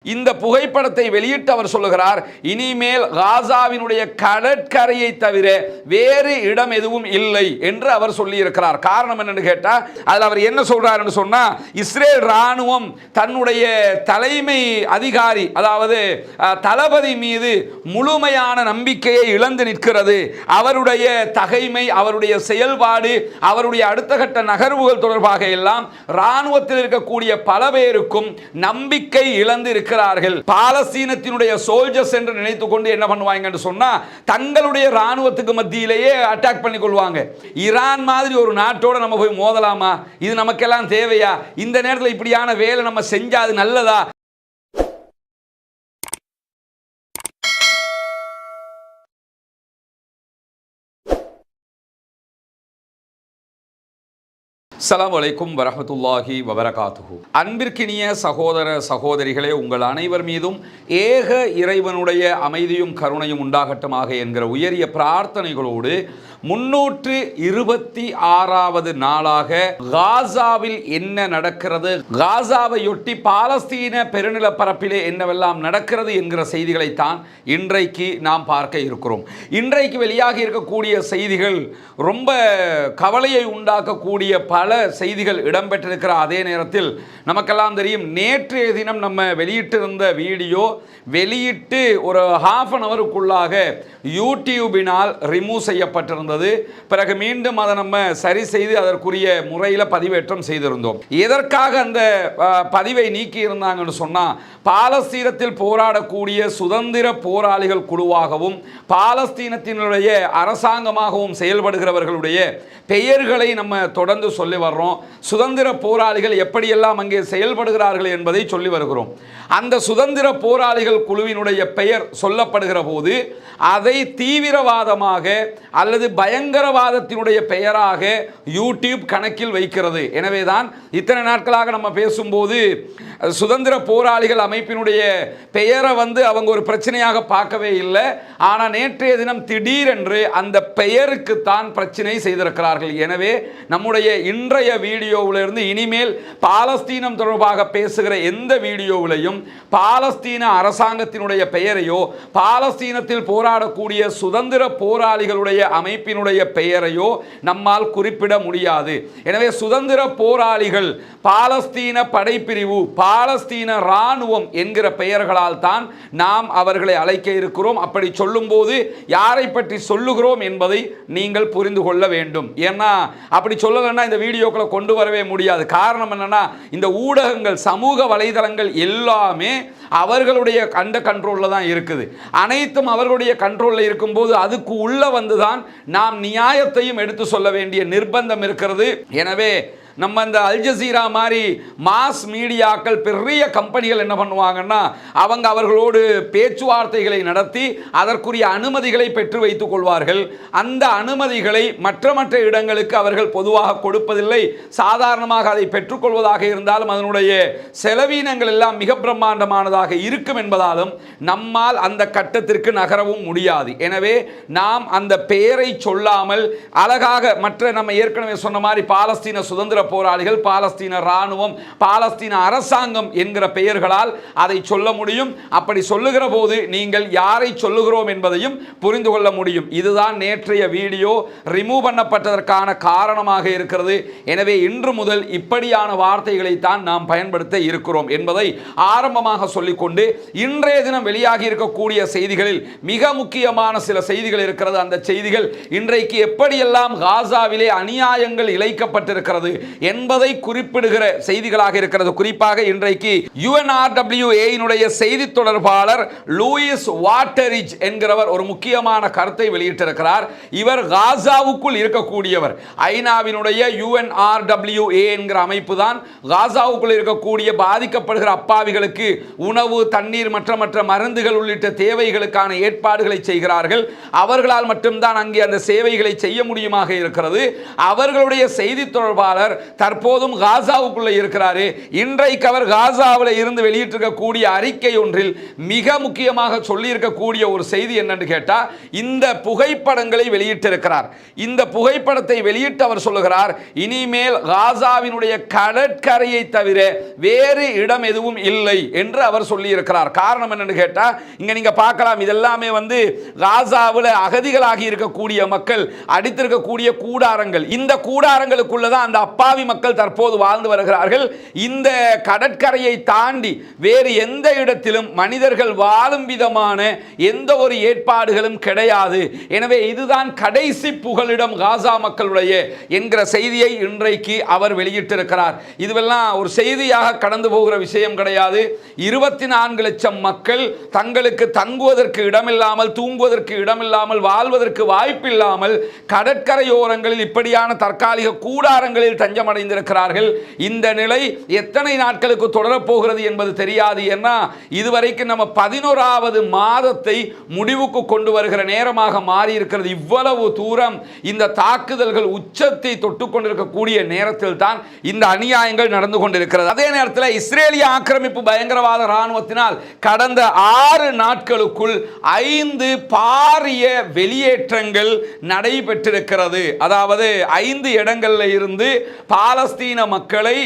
இந்த புகைப்படத்தை வெளியிட்டு அவர் சொல்லுகிறார், இனிமேல் காசாவினுடைய கடற்கரையை தவிர வேறு இடம் எதுவும் இல்லை என்று அவர் சொல்லியிருக்கிறார். காரணம் என்னன்னு கேட்டா, அதில் அவர் என்ன சொல்றாருன்னு சொன்னா, இஸ்ரேல் ராணுவம் தன்னுடைய தலைமை அதிகாரி, அதாவது தளபதி மீது முழுமையான நம்பிக்கையை இழந்து நிற்கிறது. அவருடைய தகைமை, அவருடைய செயல்பாடு, அவருடைய அடுத்த கட்ட நகர்வுகள் தொடர்பாக எல்லாம் ராணுவத்தில் இருக்கக்கூடிய பல பேருக்கும் நம்பிக்கை இழந்து இருக்கிறார்கள். பாலஸ்தீனத்தினுடைய சோல்ஜர்ஸ் என்று நினைத்துக் கொண்டு என்ன பண்ணுவாங்க சொன்னா, தங்களுடைய ராணுவத்துக்கு மத்தியிலேயே அட்டாக் பண்ணி கொள்வாங்க. ஈரான் மாதிரி ஒரு நாட்டோட நம்ம போய் மோதலாமா? இது நமக்கெல்லாம் தேவையா? இந்த நேரத்தில் இப்படியான வேலை நம்ம செஞ்சா அது நல்லதா? அஸ்ஸலாமு அலைக்கும் வரஹ்மத்துல்லாஹி வபரகாத்துஹு. அன்பிற்கினிய சகோதர சகோதரிகளே, உங்கள் அனைவர் மீதும் ஏக இறைவனுடைய அமைதியும் கருணையும் உண்டாகட்டுமாக என்கிற உயரிய பிரார்த்தனைகளோடு 326வது நாளாக காசாவில் என்ன நடக்கிறது, காசாவையொட்டி பாலஸ்தீன பெருநிலப்பரப்பிலே என்னவெல்லாம் நடக்கிறது என்கிற செய்திகளைத்தான் இன்றைக்கு நாம் பார்க்க இருக்கிறோம். இன்றைக்கு வெளியாகி இருக்கக்கூடிய செய்திகள் ரொம்ப கவலையை உண்டாக்கக்கூடிய பல செய்திகள் இடம்பெற்றிருக்கிற அதே நேரத்தில் நமக்கெல்லாம் தெரியும், நேற்றைய தினம் நம்ம வெளியிட்டிருந்த வீடியோ வெளியிட்டு ஒரு ½ அன் அவருக்குள்ளாக யூடியூபினால் ரிமூவ் செய்யப்பட்டிருந்தது. பிறகு மீண்டும் அதை நம்ம சரி செய்து அதற்குரிய முறையில் பதிவேற்றம் செய்திருந்தோம். எதற்காக அந்த பதிவை நீக்கி இருந்தாங்கன்னு சொன்னால், பாலஸ்தீனத்தில் போராடக்கூடிய சுதந்திர போராளிகள் குழுவாகவும் பாலஸ்தீனத்தினுடைய அரசாங்கமாகவும் செயல்படுகிறவர்களுடைய பெயர்களை நம்ம தொடர்ந்து சொல்லி வர்றோம். சுதந்திர போராளிகள் எப்படியெல்லாம் அங்கே செயல்படுகிறார்கள் என்பதை சொல்லி வருகிறோம். அந்த சுதந்திர போராளிகள் குழுவினுடைய பெயர் சொல்லப்படுகிற போது அதை தீவிரவாதமாக அல்லது பயங்கரவாதத்தினுடைய பெயராக யூடியூப் கணக்கில் வைக்கிறது. எனவேதான் இத்தனை நாட்களாக நம்ம பேசும்போது சுதந்திர போராளிகள் அமைப்பினுடைய பெயரை அவங்க ஒரு பிரச்சனையாக பார்க்கவே இல்லை. ஆனால் நேற்றைய தினம் திடீரென்று அந்த பெயருக்குத்தான் பிரச்சனை செய்திருக்கிறார்கள். எனவே நம்முடைய இன்றைய வீடியோவிலிருந்து இனிமேல் பாலஸ்தீனம் தொடர்பாக பேசுகிற எந்த வீடியோவிலையும் பாலஸ்தீன அரசாங்கத்தினுடைய பெயரையோ பாலஸ்தீனத்தில் போராடக்கூடிய சுதந்திர போராளிகளுடைய அமைப்பினுடைய பெயரையோ நம்மால் குறிப்பிட முடியாது. எனவே சுதந்திர போராளிகள், பாலஸ்தீன படைப்பிரிவு, பாலஸ்தீன ராணுவம் என்கிற பெயர்களால் தான் நாம் அவர்களை அழைக்க இருக்கிறோம். அப்படி சொல்லும்போது யாரை பற்றி சொல்லுகிறோம் என்பதை நீங்கள் புரிந்து கொள்ள வேண்டும். ஏன்னா அப்படி சொல்லலைன்னா இந்த வீடியோக்களை கொண்டு வரவே முடியாது. காரணம் என்னன்னா, இந்த ஊடகங்கள், சமூக வலைதளங்கள் எல்லாமே அவர்களுடைய கண்ட்ரோலில் தான் இருக்குது. அனைத்தும் அவர்களுடைய கண்ட்ரோலில் இருக்கும்போது அதுக்கு உள்ள வந்துதான் நாம் நியாயத்தையும் எடுத்து சொல்ல வேண்டிய நிர்பந்தம் இருக்கிறது. எனவே நம்ம இந்த அல் ஜசீரா மாதிரி மாஸ் மீடியாக்கள், பெரிய கம்பெனிகள் என்ன பண்ணுவாங்கன்னா, அவர்களோடு பேச்சுவார்த்தைகளை நடத்தி அதற்குரிய அனுமதிகளை பெற்று வைத்துக் கொள்வார்கள். அந்த அனுமதிகளை மற்ற இடங்களுக்கு அவர்கள் பொதுவாக கொடுப்பதில்லை. சாதாரணமாக அதை பெற்றுக்கொள்வதாக இருந்தாலும் அதனுடைய செலவீனங்கள் எல்லாம் மிக பிரம்மாண்டமானதாக இருக்கும் என்பதாலும் நம்மால் அந்த கட்டத்திற்கு நகரவும் முடியாது. எனவே நாம் அந்த பெயரை சொல்லாமல் அழகாக மற்ற நம்ம ஏற்கனவே சொன்ன மாதிரி பாலஸ்தீன சுதந்திர போராளிகள், பாலஸ்தீன ராணுவம், பாலஸ்தீன அரசாங்கம் என்கிற பெயர்களால் அதை சொல்ல முடியும். அப்படி சொல்லுகிற போது நீங்கள் யாரை சொல்லுகிறோம் என்பதையும் புரிந்து கொள்ள முடியும். இதுதான் நேற்றைய வீடியோ ரிமூவ் பண்ணப்பட்டதற்கான காரணமாக இருக்கிறது. எனவே இன்று முதல் இப்படியான வார்த்தைகளை தான் நாம் பயன்படுத்த இருக்கிறோம் என்பதை ஆரம்பமாக சொல்லிக்கொண்டு, இன்றைய தினம் வெளியாகி இருக்கக்கூடிய செய்திகளில் மிக முக்கியமான சில செய்திகள் இருக்கிறது. அந்த செய்திகள் இன்றைக்கு எப்படியெல்லாம் காசாவிலே அநியாயங்கள் இழைக்கப்பட்டிருக்கிறது என்பதை குறிப்பிடுகிற செய்திகளாக இருக்கிறது. குறிப்பாக இன்றைக்கு UNRWA செய்தி தொடர்பாளர் லூயிஸ் வாட்டரிஜ் என்கிறவர் ஒரு முக்கியமான கருத்தை வெளியிட்டிருக்கிறார். இவர் காசாவுக்குள் இருக்கக்கூடியவர். ஐநாவினுடைய UNRWA என்கிற அமைப்பு தான் காசாவுக்குள் இருக்கக்கூடிய பாதிக்கப்படுகிற அப்பாவிகளுக்கு உணவு, தண்ணீர், மற்ற மருந்துகள் உள்ளிட்ட தேவைகளுக்கான ஏற்பாடுகளை செய்கிறார்கள். அவர்களால் மட்டும்தான் அங்கே அந்த சேவைகளை செய்ய முடியுமாக இருக்கிறது. அவர்களுடைய செய்தி தொடர்பாளர் தற்போதும் காசாவுக்குள்ள இருக்கிறாரு. இன்றைக்கு அவர் காசாவில் இருந்து வெளியிட்டிருக்கக்கூடிய அறிக்கை ஒன்றில் மிக முக்கியமாக சொல்லி இருக்கக்கூடிய ஒரு செய்தி என்னன்னு கேட்டா, இந்த புகைப்படங்களை வெளியிட்டிருக்கிறார். இந்த புகைப்படத்தை வெளியிட்டு அவர் சொல்லுகிறார், இனிமேல் காசாவினுடைய கடற்கரையை தவிர வேறு இடம் எதுவும் இல்லை என்று அவர் சொல்லி இருக்கிறார். காரணம் என்னன்னு கேட்டா, இங்க நீங்க பார்க்கலாம், இதெல்லாமே காசாவில் அகதிகளாகி இருக்கக்கூடிய மக்கள் அடித்திருக்கக்கூடிய கூடாரங்கள். இந்த கூடாரங்களுக்குள்ளதான் அந்த அப்பாவி மக்கள் தற்போது வாழ்ந்து வருகிறார்கள். இந்த கடற்கரையை தாண்டி வேறு எந்த இடத்திலும் மனிதர்கள் வாழும் விதமான எந்த ஒரு ஏற்பாடுகளும் கிடையாது. எனவே இதுதான் கடைசி புகலிடம் காசா மக்களுடைய என்கிற செய்தியை இன்றைக்கு அவர் வெளியிட்டிருக்கிறார். இதுவெல்லாம் ஒரு செய்தியாக கடந்து போகிற விஷயம் கிடையாது. 24 லட்சம் மக்கள் தங்களுக்கு தங்குவதற்கு இடமில்லாமல், தூங்குவதற்கு இடமில்லாமல், வாழ்வதற்கு வாய்ப்பில்லாமல் கடற்கரையோரங்களில் இப்படியான தற்காலிக கூடாரங்களில் தஞ்சமடைந்திருக்கிறார்கள். இந்த நிலை எத்தனை நாட்களுக்கு தொடரப்போகிறது என்பது தெரியாது. ஏன்னா இதுவரைக்கும் நம்ம 11வது மாதத்தை முடிவுக்கு கொண்டு வருகிற நேரமாக மாறி இருக்கிறது. இவ்வளவு தூரம் இந்த தாக்குதல்கள் உச்சத்தை தொட்டுக் கொண்டிருக்கக்கூடிய நேரத்தில் தான் இந்த அநியாயங்கள் நடந்து கொண்டிருக்கிறது. அதே நேரத்தில் இஸ்ரேலிய ஆக்கிரமிப்பு பயங்கரவாத இராணுவத்தினால் கடந்த 6 நாட்களுக்குள் 5 பாரிய வெளியேற்றங்கள் நடைபெற்றிருக்கிறது. அதாவது 5 இடங்களில் இருந்து பாலஸ்தீன மக்களை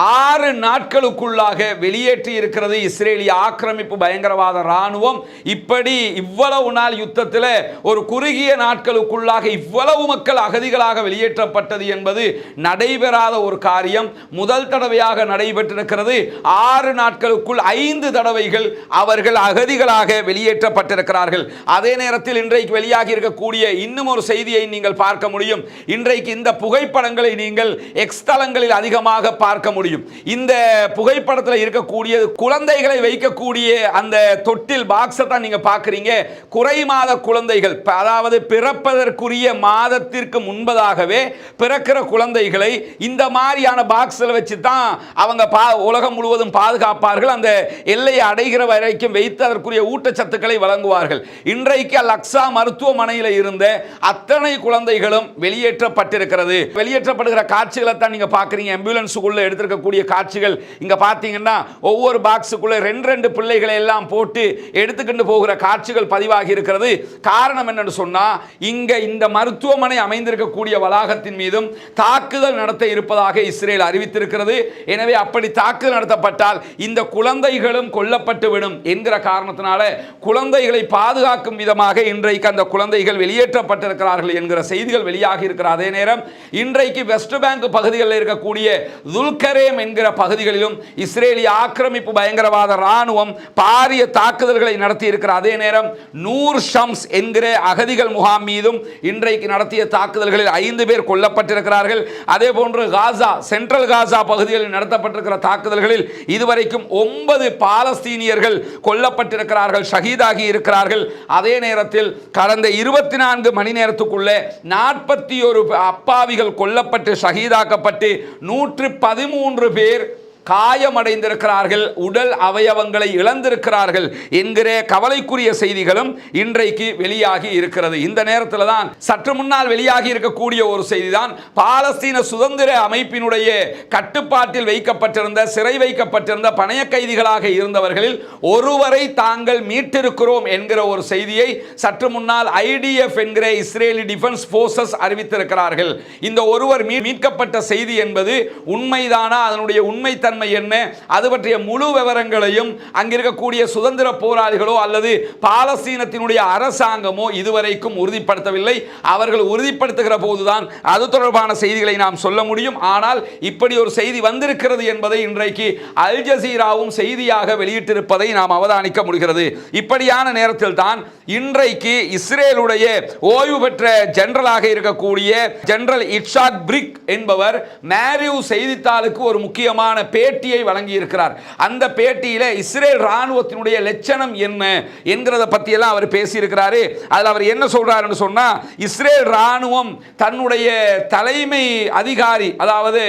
6 நாட்களுக்குள்ளாக வெளியேற்றி இருக்கிறது இஸ்ரேலிய ஆக்கிரமிப்பு பயங்கரவாத இராணுவம். இப்படி இவ்வளவு நாள் யுத்தத்தில் ஒரு குறுகிய நாட்களுக்குள்ளாக இவ்வளவு மக்கள் அகதிகளாக வெளியேற்றப்பட்டது என்பது நடைபெறாத ஒரு காரியம். முதல் தடவையாக நடைபெற்றிருக்கிறது. 6 நாட்களுக்குள் 5 தடவைகள் அவர்கள் அகதிகளாக வெளியேற்றப்பட்டிருக்கிறார்கள். அதே நேரத்தில் இன்றைக்கு வெளியாகி இருக்கக்கூடிய இன்னும் ஒரு செய்தியை நீங்கள் பார்க்க முடியும். இன்றைக்கு இந்த புகைப்படங்களை நீங்கள் எக்ஸ் தளங்களில் அதிகமாக பார்க்க முடியும். இந்த புகைப்படத்தில் இருக்கக்கூடிய குழந்தைகளை வைக்கக்கூடிய அந்த தொட்டில் பாக்ஸை தான் நீங்க பார்க்குறீங்க. குறைமாத குழந்தைகள், அதாவது பிறப்பதற்குரிய மாதத்திற்கு முன்பதாகவே பிறக்கிற குழந்தைகளை இந்த மாதிரியான பாக்ஸில் வச்சு தான் அவங்க உலகம் முழுவதும் பாதுகாப்பார்கள். அந்த எல்லையை அடைகிற வரைக்கும் வைத்து அதற்குரிய ஊட்டச்சத்துக்களை வழங்குவார்கள். இன்றைக்கு அல்-அக்ஸா மருத்துவமனையில் இருந்த அத்தனை குழந்தைகளும் வெளியேற்றப்பட்டிருக்கிறது. வெளியேற்றப்படுகிற காட்சிகளை தான் நீங்க பார்க்குறீங்க. ஆம்புலன்ஸுக்குள்ள எடுத்து கூடிய காட்சிகள் இங்க பாத்தீங்கன்னா ஒவ்வொரு பாக்ஸுக்குள்ள 2 பிள்ளைகளை எல்லாம் போட்டு எடுத்துக்கொண்டு போகிற காட்சிகள் பதிவாகி இருக்கிறது. காரணம் என்னன்னு சொன்னா, இங்க இந்த மருத்துவமனை அமைந்திருக்கக்கூடிய வளாகத்தின் மீதும் தாக்குதல் நடத்த இருப்பதாக இஸ்ரேல் அறிவித்திருக்கிறது. எனவே அப்படி தாக்குதல் நடத்தப்பட்டால் இந்த குழந்தைகளும் கொல்லப்பட்டு விடும் என்கிற காரணத்தினால குழந்தைகளை பாதுகாக்கும் விதமாக இன்றைக்கு அந்த குழந்தைகள் வெளியேற்றப்பட்டிருக்கிறார்கள் என்கிற செய்திகள் வெளியாகி இருக்கிற அதே நேரம் இன்றைக்கு வெஸ்ட் பேங்க் பகுதிகளில் இருக்கக்கூடிய துல்கரேம் என்கிற பகுதிகளிலும் இஸ்ரேலிய ஆக்கிரமிப்பு பயங்கரவாத இராணுவம் பாரிய தாக்குதல்களை நடத்தி இருக்கிற அதே நேரம் நூர் ஷம்ஸ் என்கிற அகதிகள் முகாம் மீதும் இன்றைக்கு நடத்திய தாக்குதல்களில் 5 பேர் கொல்லப்பட்டிருக்கிறார்கள். அதே போன்று காசா, சென்ட்ரல் காசா பகுதிகளில் நடத்தப்பட்டிருக்கிற தாக்குதல்களில் இதுவரைக்கும் 9 பாலஸ்தீனியர்கள் கொல்லப்பட்டிருக்கிறார்கள், ஷஹீதாகி இருக்கிறார்கள். அதே நேரத்தில் கடந்த 24 மணி நேரத்துக்குள்ளே 41 அப்பாவிகள் கொல்லப்பட்டு ஷஹீதாக்கப்பட்டு 113 பேர் காயமடைந்திருக்கிறார்கள், உடல் அவயவங்களை இழந்திருக்கிறார்கள் என்கிற கவலைக்குரிய செய்திகளும் இன்றைக்கு வெளியாகி இருக்கிறது. இந்த நேரத்தில் தான் சற்று முன்னால் வெளியாகி இருக்கக்கூடிய ஒரு செய்தி தான், பாலஸ்தீன சுதந்திர அமைப்பினுடைய கட்டுப்பாட்டில் வைக்கப்பட்டிருந்த, சிறை வைக்கப்பட்டிருந்த பணைய கைதிகளாக இருந்தவர்களில் ஒருவரை தாங்கள் மீட்டிருக்கிறோம் என்கிற ஒரு செய்தியை சற்று முன்னால் IDF என்கிற இஸ்ரேலி டிஃபென்ஸ் போர்சஸ் அறிவித்திருக்கிறார்கள். இந்த ஒருவர் மீட்கப்பட்ட செய்தி என்பது உண்மைதானா, அதனுடைய உண்மைத்தன்மை என்ன, அது பற்றிய முழு விவரங்களையும் அங்கிருக்கக்கூடிய சுதந்திர போராளிகளோ அல்லது பாலஸ்தீனத்தினுடைய அரசாங்கமோ இதுவரைக்கும் உறுதிப்படுத்தவில்லை. அவர்கள் உறுதிப்படுத்துகிற போதுதான் அது தொடர்பான செய்திகளை நாம் சொல்ல முடியும். ஆனால் இப்படி ஒரு செய்தி வந்திருக்கிறது என்பதை இன்றைக்கு அல் ஜசீராவும் செய்தியாக வெளியிட்டிருப்பதை நாம் அவதானிக்க முடிகிறது. இப்படியான நேரத்தில் தான் இன்றைக்கு இஸ்ரேலுடைய ஓய்வு பெற்ற ஜெனரலாக இருக்கக்கூடிய ஜெனரல் இட்சாக் பிரிக் என்பவர் மேரிவ் செய்தித்தாளுக்கு ஒரு முக்கியமான பேட்டியை வழங்கி இருக்கிறார். அந்த பேட்டியில இஸ்ரேல் ராணுவத்தினுடைய லட்சணம் என்ன என்கிறத பத்தி எல்லாம் அவர் பேசியிருக்கிறாரு. அதில் அவர் என்ன சொல்றாருன்னு சொன்னா, இஸ்ரேல் ராணுவம் தன்னுடைய தலைமை அதிகாரி அதாவது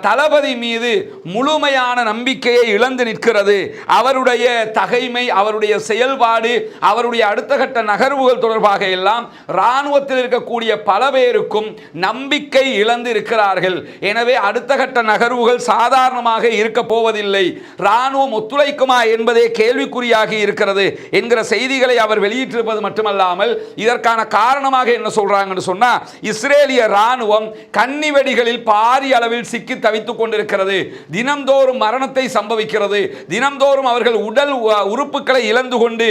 தளபதி மீது முழுமையான நம்பிக்கையை இழந்து நிற்கிறது. அவருடைய தகைமை, அவருடைய செயல்பாடு, அவருடைய அடுத்த கட்ட நகர்வுகள் தொடர்பாக எல்லாம் ராணுவத்தில் இருக்கக்கூடிய பல பேருக்கும் நம்பிக்கை இழந்து இருக்கிறார்கள். எனவே அடுத்த கட்ட நகர்வுகள் சாதாரணமாக இருக்க போவதில்லை. ராணுவம் ஒத்துழைக்குமா என்பதே கேள்விக்குறியாகி இருக்கிறது என்கிற செய்திகளை அவர் வெளியிட்டிருப்பது மட்டுமல்லாமல் இதற்கான காரணமாக என்ன சொல்றாங்கன்னு சொன்னா, இஸ்ரேலிய ராணுவம் கன்னி வெடிகளில் பாரிய அளவில் சிக்கி தவித்துக் கொண்டிருக்கிறது. தினம்தோறும் மரணத்தை சம்பவிக்கிறது. தினம்தோறும் அவர்கள் உடல் உறுப்புகளை இழந்து கொண்டு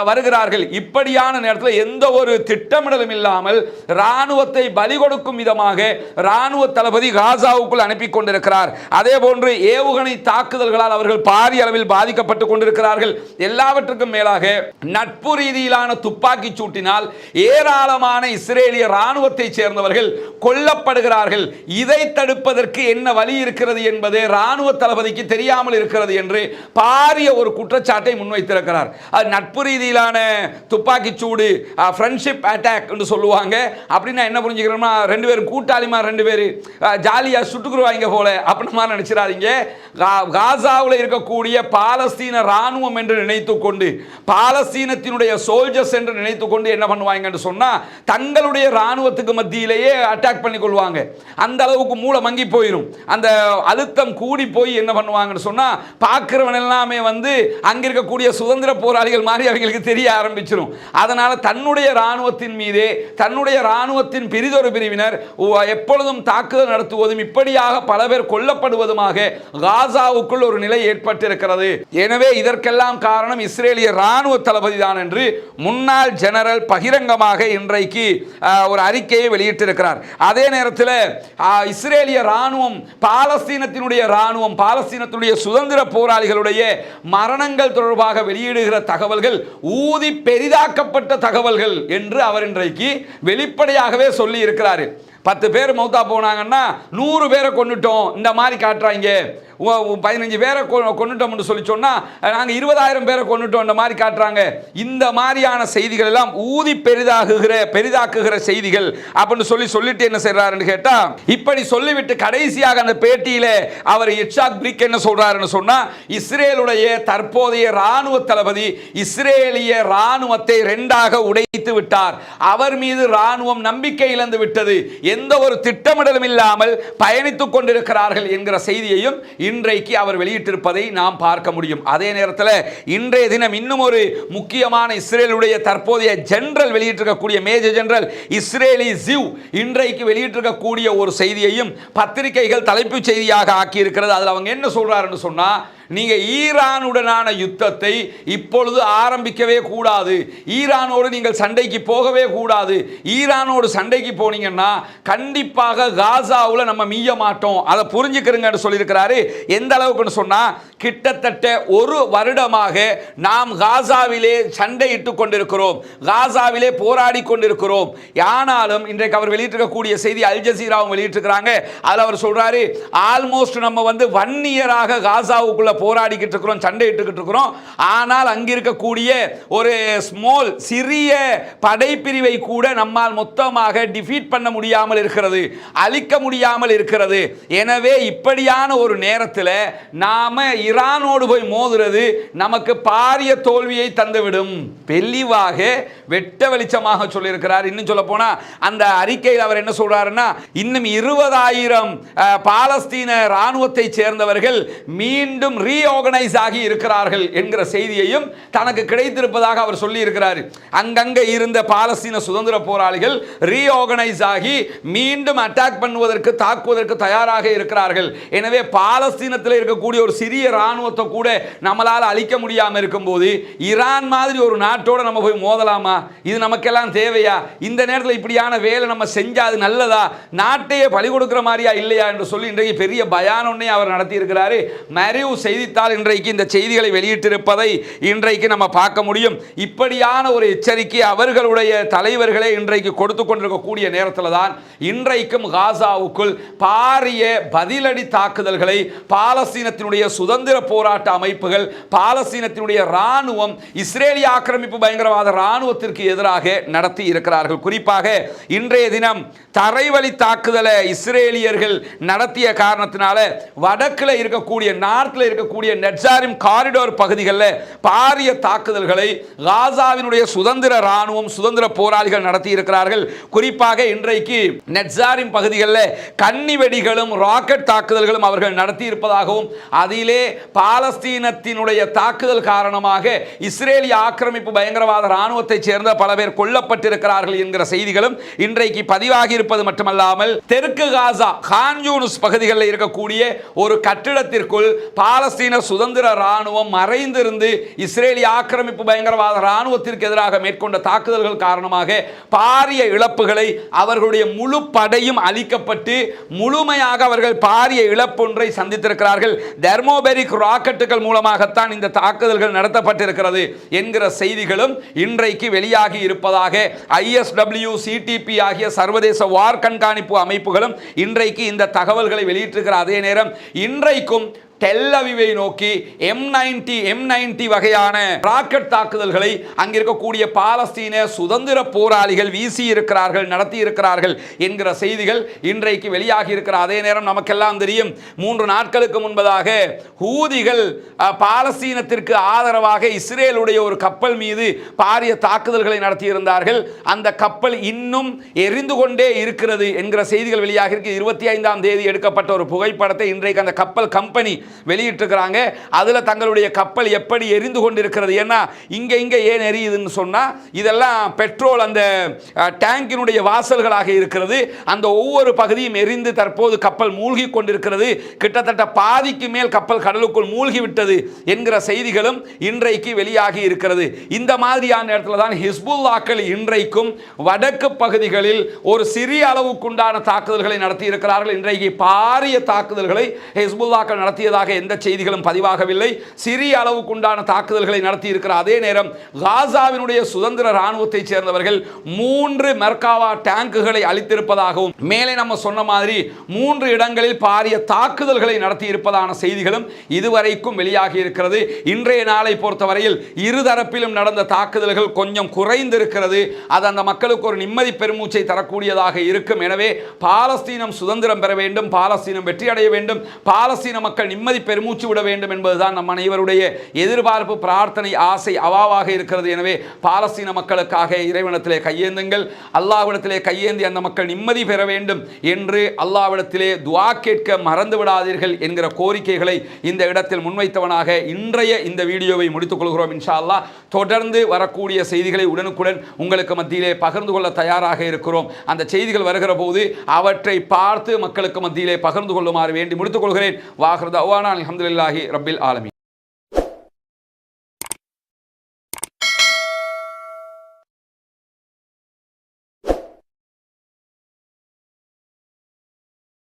வருகிறார்கள். இப்படியான நேரத்தில் எந்த ஒரு திட்டமிடலும் இல்லாமல் ராணுவத்தை பலி கொடுக்கும் விதமாக ராணுவ தளபதி காசாவுக்குள் அனுப்பி கொண்டிருக்கிறார். அதே போன்று ஏவுகணை தாக்குதல்களால் அவர்கள் பாரிய அளவில் பாதிக்கப்பட்டுக் கொண்டிருக்கிறார்கள். எல்லாவற்றுக்கும் மேலாக நட்பு ரீதியிலான துப்பாக்கி சூட்டினால் ஏராளமான இஸ்ரேலிய ராணுவத்தை சேர்ந்தவர்கள் கொல்லப்படுகிறார்கள். இதை தடுப்பதற்கு என்ன வழி இருக்கிறது என்பது ராணுவ தளபதிக்கு தெரியாமல் இருக்கிறது என்று பாரிய ஒரு குற்றச்சாட்டை முன்வைத்திருக்கிறார். நட்பு ரீதியிலான துப்பாக்கி சூடு, ஃப்ரெண்ட்ஷிப் அட்டாக் என்று சொல்லுவாங்க. அப்படின்னா என்ன புரிஞ்சுக்கிறோம்னா, ரெண்டு பேரும் கூட்டாளிமா, ரெண்டு பேர் ஜாலியா சுட்டுக்குருவாங்க போல அப்படின்னு மாதிரி நினைச்சிடாதீங்க. காசாவில் இருக்கக்கூடிய பாலஸ்தீன ராணுவம் என்று நினைத்து கொண்டு, பாலஸ்தீனத்தினுடைய சோல்ஜர்ஸ் என்று நினைத்து கொண்டு என்ன பண்ணுவாங்க சொன்னா, தங்களுடைய ராணுவத்துக்கு மத்தியிலேயே அட்டாக் பண்ணி கொள்வாங்க. அந்த அளவுக்கு மூளை மங்கி போயிடும். அந்த அழுத்தம் கூடி போய் என்ன பண்ணுவாங்கன்னு சொன்னா, பார்க்கிறவன் எல்லாமே வந்து அங்க இருக்கக்கூடிய சுதந்திர போராளிகள் மாதிரி அவங்களுக்கு தெரிய ஆரம்பிச்சிடும். அதனால தன்னுடைய ராணுவத்தின் மீதே, தன்னுடைய ராணுவத்தின் பிரிதொரு பிரிவினர் எப்பொழுதும் தாக்குதல் நடத்துவதும் இப்படியாக பல பேர் கொல்லப்படுவதுமாக காசாவுக்குள் ஒரு நிலை ஏற்பட்டிருக்கிறது. எனவே இதற்கெல்லாம் காரணம் இஸ்ரேலிய ராணுவ தளபதி தான் என்று முன்னாள் ஜெனரல் பகிரங்கமாக இன்றைக்கு ஒரு அறிக்கையை வெளியிட்டிருக்கிறார். அதே நேரத்தில் இஸ்ரேலிய ராணுவம் பாலஸ்தீனத்தினுடைய ராணுவம் பாலஸ்தீனத்தினுடைய சுதந்திர போராளிகளுடைய மரணங்கள் தொடர்பாக வெளியிடுகிற தகவல்கள் ஊதி பெரிதாக்கப்பட்ட தகவல்கள் என்று அவர் இன்றைக்கு வெளிப்படையாகவே சொல்லி இருக்கிறார். 10 பேர் மௌத்தா போனாங்கன்னா 100 பேரை கொண்டுட்டோம் இந்த மாதிரி காட்டுறாங்க. 15 பேரை கொண்டுட்டோம்னு சொல்லி சொன்னால் நாங்கள் 20,000 பேரை கொண்டுட்டோம் இந்த மாதிரி காட்டுறாங்க. இந்த மாதிரியான செய்திகள் எல்லாம் ஊதி பெரிதாக்குகிற செய்திகள் அப்படின்னு சொல்லிட்டு என்ன செய்யறாருன்னு கேட்டால், இப்படி சொல்லிவிட்டு கடைசியாக அந்த பேட்டியில் அவர் இட்சாக் பிரிக் என்ன சொல்றாருன்னு சொன்னால், இஸ்ரேலுடைய தற்போதைய ராணுவ தளபதி இஸ்ரேலிய ராணுவத்தை 2ஆக உடைத்து விட்டார். அவர் மீது ராணுவம் நம்பிக்கை இழந்து விட்டது. எந்த ஒரு திட்டமிடலும் இல்லாமல் பயணித்துக் கொண்டிருக்கிறார்கள் என்கிற செய்தியையும் இன்றைக்கு அவர் வெளியிட்டிருப்பதை நாம் பார்க்க முடியும். அதே நேரத்தில் இன்றைய தினம் இன்னும் ஒரு முக்கியமான இஸ்ரேலுடைய தற்போதைய ஜெனரல் வெளியிட்டிருக்கக்கூடிய மேஜர் ஜெனரல் இஸ்ரேலி ஜிவ் இன்றைக்கு வெளியிட்டிருக்கக்கூடிய ஒரு செய்தியையும் பத்திரிகைகள் தலைப்புச் செய்தியாக ஆக்கியிருக்கிறது. அதில் அவங்க என்ன சொல்றாருன்னு சொன்னா, நீங்க ஈரானுடனான யுத்தத்தை இப்பொழுது ஆரம்பிக்கவே கூடாது. ஈரானோடு நீங்கள் சண்டைக்கு போகவே கூடாது. ஈரானோடு சண்டைக்கு போனீங்கன்னா கண்டிப்பாக காசாவில் நம்ம மீய மாட்டோம். அதை புரிஞ்சுக்கிறீங்கன்னு சொல்லியிருக்கிறாரு. எந்த அளவுக்குன்னு சொன்னா, கிட்டத்தட்ட 1 வருடமாக நாம் காசாவிலே சண்டையிட்டுக் கொண்டிருக்கிறோம், காசாவிலே போராடி கொண்டிருக்கிறோம். ஆனாலும் இன்றைக்கு அவர் வெளியிட்டிருக்கக்கூடிய செய்தி அல் ஜசீராவும் வெளியிட்டிருக்கிறாங்க. அதில் அவர் சொல்றாரு, ஆல்மோஸ்ட் நம்ம வந்து 1 இயராக காசாவுக்குள்ள போராடிக்கிட்டு இருக்கிறோம், சண்டையிட்டுக்கிட்டு இருக்கிறோம். ஆனால் அங்கிருக்கக்கூடிய ஒரு ஸ்மால் சிறிய படைப்பிரிவை கூட நம்மால் மொத்தமாக டிஃபீட் பண்ண முடியாமல் இருக்கிறது, அழிக்க முடியாமல் இருக்கிறது. எனவே இப்படியான ஒரு நேரத்தில் நாம ஈரானோடு போய் மோதுறது நமக்கு பாரிய தோல்வியை தந்துவிடும். தெளிவாக வெட்ட வெளிச்சமாக சொல்லியிருக்கிறார். இன்னும் சொல்ல போனா அந்த அறிக்கையில் அவர் என்ன சொல்றாருன்னா, இன்னும் 20,000 பாலஸ்தீன ராணுவத்தை சேர்ந்தவர்கள் மீண்டும் ரீஆர்கனைஸ் ஆகி இருக்கிறார்கள் என்கிற செய்தியையும் தனக்கு கிடைத்திருப்பதாக அவர் சொல்லி இருக்கிறார். அங்கங்க இருந்த பாலஸ்தீன சுதந்திர போராளிகள் ரீஆர்கனைஸ் ஆகி மீண்டும் அட்டாக் பண்ணுவதற்கு, தாக்குவதற்கு தயாராக இருக்கிறார்கள். எனவே பாலஸ்தீனத்தில் இருக்கக்கூடிய ஒரு சிறிய ராணுவத்தை கூட நம்மளால் அழிக்க முடியாமல் இருக்கும்போது ஈரான் மாதிரி ஒரு நாட்டோட நம்ம போய் மோதலாமா? இது நமக்கெல்லாம் தேவையா? இந்த நேரத்தில் இப்படியான வேலை நம்ம செஞ்சா அது நல்லதா? நாட்டையே பலி கொடுக்கிற மாதிரியா இல்லையா என்று சொல்லி இன்றைக்கு பெரிய பயான் ஒன்றை அவர் நடத்தி இருக்கிறாரு. மரிவ் செய்தித்தாள் இன்றைக்கு இந்த செய்திகளை வெளியிட்டிருப்பதை இன்றைக்கு நம்ம பார்க்க முடியும். இப்படியான ஒரு எச்சரிக்கை அவர்களுடைய தலைவர்களே இன்றைக்கு கொடுத்து கொண்டிருக்கக்கூடிய நேரத்தில் தான் இன்றைக்கும் காசாவுக்குள் பாரிய பதிலடி தாக்குதல்களை பாலஸ்தீனத்தினுடைய சுதந்திர போராட்ட அமைப்புகள், பாலஸ்தீனத்தினுடைய ராணுவம் இஸ்ரேலிய ஆக்கிரமிப்பு பயங்கரவாத ராணுவத்திற்கு எதிராக நடத்தி இருக்கிறார்கள். குறிப்பாக இன்றைய தினம் தரைவழி தாக்குதலை இஸ்ரேலியர்கள் நடத்திய காரணத்தினால வடக்கில் இருக்கக்கூடிய நார்த்தில் இருக்கக்கூடிய நெட்சாரிம் காரிடோர் பகுதிகளில் பாரிய தாக்குதல்களை காசாவினுடைய சுதந்திர ராணுவம், சுதந்திர போராளிகள் நடத்தி இருக்கிறார்கள். குறிப்பாக இன்றைக்கு நெட்சாரிம் பகுதிகளில் கன்னி வெடிகளும் ராக்கெட் தாக்குதல்களும் அவர்கள் நடத்தி இருப்பதாகவும் அதிலே பாலஸ்தீனத்தினுடைய தாக்குதல் காரணமாக இஸ்ரேலிய ஆக்கிரமிப்பு பயங்கரவாத ராணுவத்தைச் சேர்ந்த பல பேர் கொல்லப்பட்டிருக்கிறார்கள் என்கிற செய்திகளும் இன்றைக்கு பதிவாகி இருப்பது மட்டுமல்லாமல் தெற்கு காசா கான் யூனிஸ் பகுதிகளில் இருக்கக்கூடிய ஒரு கட்டிடத்திற்குள் பாலஸ்தீன சுதந்திர ராணுவம் மறைந்திருந்து இஸ்ரேலிய ஆக்கிரமிப்பு பயங்கரவாத ராணுவத்திற்கு எதிராக மேற்கொண்ட தாக்குதல்கள் காரணமாக பாரிய இழப்புகளை அவர்களுடைய முழு படையும் அளிக்கப்பட்டு முழுமையாக அவர்கள் பாரிய இழப்பொன்றை சந்தித்திருக்கிறார்கள். தெர்மோபெரிக் ராக்கெட்டுகள் மூலமாகத்தான் இந்த தாக்குதல்கள் நடத்தப்பட்டிருக்கிறது என்கிற செய்திகளும் இன்றைக்கு வெளியாகி இருப்பதாக ISW, CTP ஆகிய சர்வதேச வார் கண்காணிப்பு அமைப்புகளும் இன்றைக்கு இந்த தகவல்களை வெளியிட்டிருக்கிற அதே நேரம் இன்றைக்கும் டெல் அவிவை நோக்கி M90 வகையான ராக்கெட் தாக்குதல்களை அங்கிருக்கக்கூடிய பாலஸ்தீன சுதந்திர போராளிகள் வீசி இருக்கிறார்கள், நடத்தி இருக்கிறார்கள் என்கிற செய்திகள் இன்றைக்கு வெளியாகி இருக்கிற அதே நேரம் நமக்கெல்லாம் தெரியும் 3 நாட்களுக்கு முன்பதாக ஹூதிகள் பாலஸ்தீனத்திற்கு ஆதரவாக இஸ்ரேலுடைய ஒரு கப்பல் மீது பாரிய தாக்குதல்களை நடத்தியிருந்தார்கள். அந்த கப்பல் இன்னும் எரிந்து கொண்டே இருக்கிறது என்கிற செய்திகள் வெளியாக இருக்கு. 25ஆம் தேதி எடுக்கப்பட்ட ஒரு புகைப்படத்தை இன்றைக்கு அந்த கப்பல் கம்பெனி வெளியிட்டிருக்கிறாங்க. அதில் தங்களுடைய கப்பல் எப்படி எரிந்து கொண்டிருக்கிறது. ஏன்னா இங்கே ஏன் எரியுதுன்னு சொன்னால் இதெல்லாம் பெட்ரோல் அந்த டேங்கினுடைய வாசல்களாக இருக்கிறது. அந்த ஒவ்வொரு பகுதியும் எரிந்து தற்போது கப்பல் மூழ்கி கொண்டிருக்கிறது. கிட்டத்தட்ட பாதிக்கு மேல் கப்பல் கடலுக்குள் மூழ்கி விட்டது என்கிற செய்திகளும் இன்றைக்கு வெளியாகி இருக்கிறது. இந்த மாதிரியான நேரத்தில் தான் ஹிஸ்புல்லாக்கள் இன்றைக்கும் வடக்கு பகுதிகளில் ஒரு சிறிய அளவுக்குண்டான தாக்குதல்களை நடத்தி இருக்கிறார்கள். இன்றைக்கு பாரிய தாக்குதல்களை ஹிஸ்புல்லாக்கள் நடத்தியதாக எந்த செய்திகளும் பதிவாகவில்லை. சிறிய அளவுக்குண்டான தாக்குதல்களை நடத்தி இருக்கிற அதே நேரம் காசாவினுடைய சுதந்திர ராணுவத்தைச் சேர்ந்தவர்கள் 3 மெர்காவா டேங்குகளை அளித்திருப்பதாகவும் மேலே நம்ம சொன்ன மாதிரி 3 இடங்களில் பாரிய தாக்குதல்களை நடத்தி இருப்பதான செய்திகளும் இதுவரைக்கும் வெளியாகி இருக்கிறது. இன்றைய நாளை பொறுத்தவரையில் இருதரப்பிலும் நடந்த தாக்குதல்கள் கொஞ்சம் குறைந்திருக்கிறது. அது அந்த மக்களுக்கு ஒரு நிம்மதி பெருமூச்சை தரக்கூடியதாக இருக்கும். எனவே பாலஸ்தீனம் சுதந்திரம் பெற வேண்டும், பாலஸ்தீனம் வெற்றி அடைய வேண்டும், பாலஸ்தீன மக்கள் நிம்மதி பெருமூச்சு விட வேண்டும் என்பதுதான் நம் அனைவருடைய எதிர்பார்ப்பு, பிரார்த்தனை, ஆசை, அவாவாக இருக்கிறது. எனவே பாலஸ்தீன மக்களுக்காக இறைவனத்திலே கையேந்துங்கள். அல்லாஹ்விடத்திலே கையேந்தி அந்த மக்கள் நிம்மதி பெற வேண்டும் என்று அல்லாஹ்விடத்திலே துஆ கேட்க மறந்து விடாதீர்கள் என்கிற கோரிக்கைகளை இந்த இடத்தில் முன்வைத்தவனாக இன்றைய இந்த வீடியோவை முடித்துக் கொள்கிறோம். இன்ஷா அல்லாஹ் தொடர்ந்து வரக்கூடிய செய்திகளை உடனுக்குடன் உங்களுக்கு மத்தியிலே பகிர்ந்து கொள்ள தயாராக இருக்கிறோம். அந்த செய்திகள் வருகிற போது அவற்றை பார்த்து மக்களுக்கு மத்தியிலே பகிர்ந்து கொள்ளுமாறு வேண்டி முடித்துக் கொள்கிறேன். வாஹிர் தஅவானா அல்ஹம்துலில்லாஹி ரப்பில் ஆலமீன்.